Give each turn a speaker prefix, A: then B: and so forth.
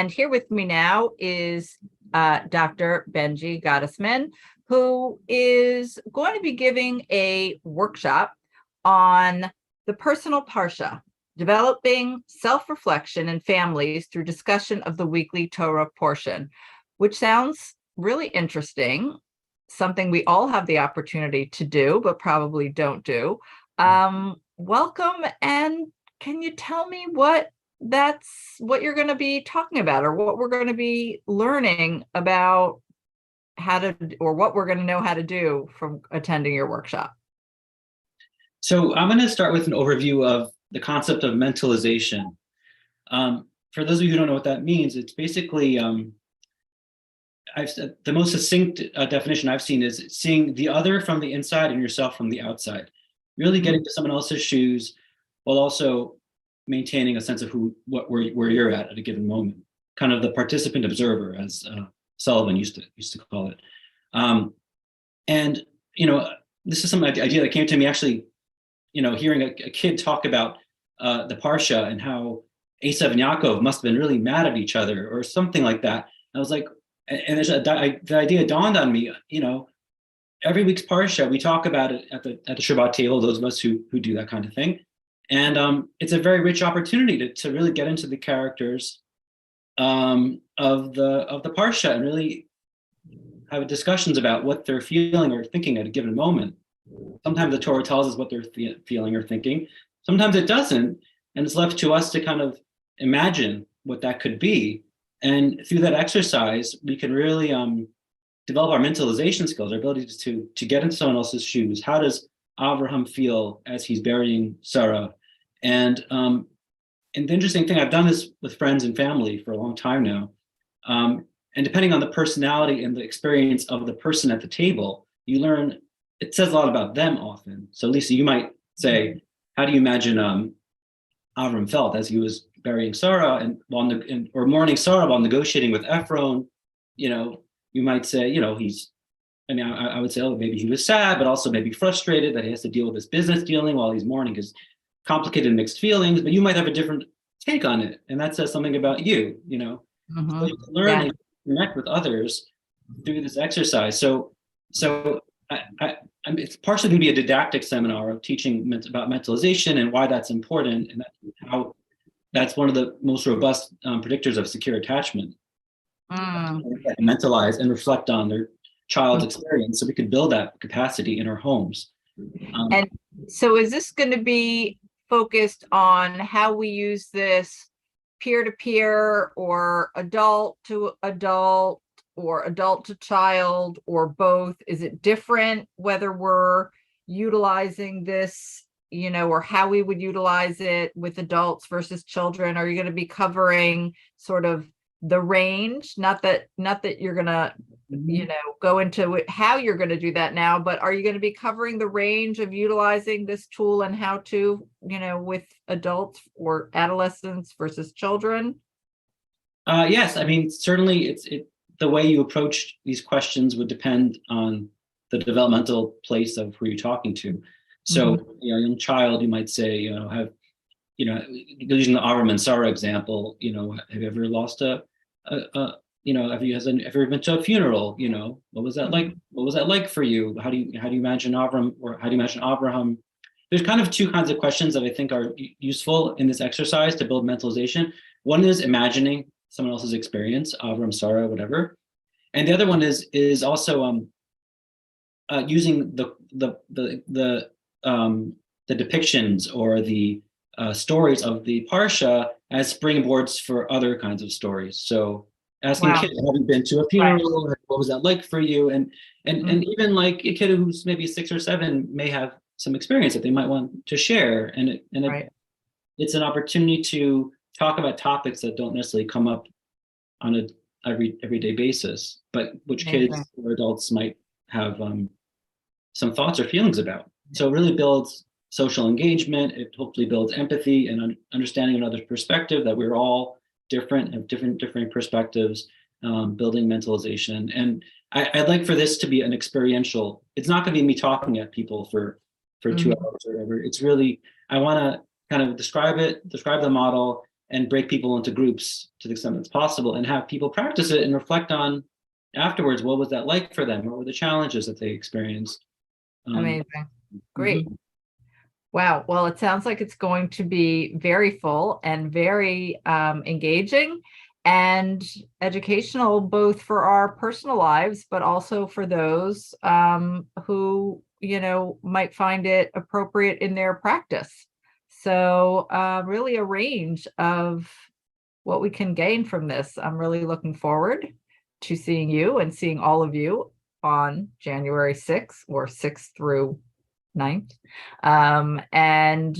A: And here with me now is Dr. Benji Gottesman, who is going to be giving a workshop on the personal parsha, developing self-reflection in families through discussion of the weekly Torah portion, which sounds really interesting, something we all have the opportunity to do, but probably don't do. Welcome, and can you tell me what you're going to be talking about, or what we're going to be learning about how to, or what we're going to know how to do from attending your workshop?
B: So I'm going to start with an overview of the concept of mentalization. For those of you who don't know what that means, it's basically, I've said the most succinct definition I've seen is seeing the other from the inside and yourself from the outside, really getting to someone else's shoes while also maintaining a sense of where you're at a given moment, kind of the participant observer, as Sullivan used to call it. And this is some idea that came to me actually, hearing a kid talk about the parsha and how Esav and Yaakov must have been really mad at each other or something like that. And I was like, and the idea dawned on me, every week's parsha, we talk about it at the Shabbat table, those of us who do that kind of thing. And it's a very rich opportunity to really get into the characters of the parsha and really have discussions about what they're feeling or thinking at a given moment. Sometimes the Torah tells us what they're feeling or thinking. Sometimes it doesn't, and it's left to us to kind of imagine what that could be. And through that exercise, we can really develop our mentalization skills, our ability to get into someone else's shoes. How does Abraham feel as he's burying Sarah? And the interesting thing, I've done this with friends and family for a long time now. And depending on the personality and the experience of the person at the table, you learn, it says a lot about them often. So Lisa, you might say, how do you imagine Avram felt as he was burying Sarah or mourning Sarah while negotiating with Ephron? You might say, I would say, oh, maybe he was sad, but also maybe frustrated that he has to deal with his business dealing while he's mourning his complicated mixed feelings, but you might have a different take on it. And that says something about you, So you can learn and connect with others through this exercise. So it's partially going to be a didactic seminar of teaching about mentalization and why that's important, and how that's one of the most robust predictors of secure attachment. Mentalize and reflect on their child's experience, so we could build that capacity in our homes.
A: And so is this going to be focused on how we use this peer-to-peer, or adult to adult, or adult to child, or both? Is it different whether we're utilizing this, or how we would utilize it with adults versus children? Are you going to be covering sort of the range? Not that you're going to, go into how you're going to do that now, but are you going to be covering the range of utilizing this tool and how to, with adults or adolescents versus children?
B: Yes, I mean, certainly the way you approach these questions would depend on the developmental place of who you're talking to. So, a young child, you might say, using the Avram and Sarah example, have you ever lost have you ever been to a funeral? What was that like? What was that like for you? How do you imagine Avram, or how do you imagine Abraham? There's kind of two kinds of questions that I think are useful in this exercise to build mentalization. One is imagining someone else's experience, Avram, Sarah, whatever, and the other one is also using the depictions or the stories of the parsha as springboards for other kinds of stories. So asking kids, have you been to a funeral? Right. What was that like for you? And even like a kid who's maybe 6 or 7 may have some experience that they might want to share. And it's an opportunity to talk about topics that don't necessarily come up on a everyday basis, but which kids or adults might have some thoughts or feelings about. So it really builds social engagement. It hopefully builds empathy and understanding another's perspective, that we're all different, have different perspectives, building mentalization. And I'd like for this to be an experiential. It's not going to be me talking at people for 2 hours or whatever. It's really, I want to kind of describe the model, and break people into groups to the extent that's possible, and have people practice it and reflect on afterwards, what was that like for them? What were the challenges that they experienced?
A: Amazing. Great.
B: Mhm.
A: Wow. Well, it sounds like it's going to be very full and very engaging and educational, both for our personal lives, but also for those who, might find it appropriate in their practice. So really a range of what we can gain from this. I'm really looking forward to seeing you and seeing all of you on January 6th or 6th through 9th. And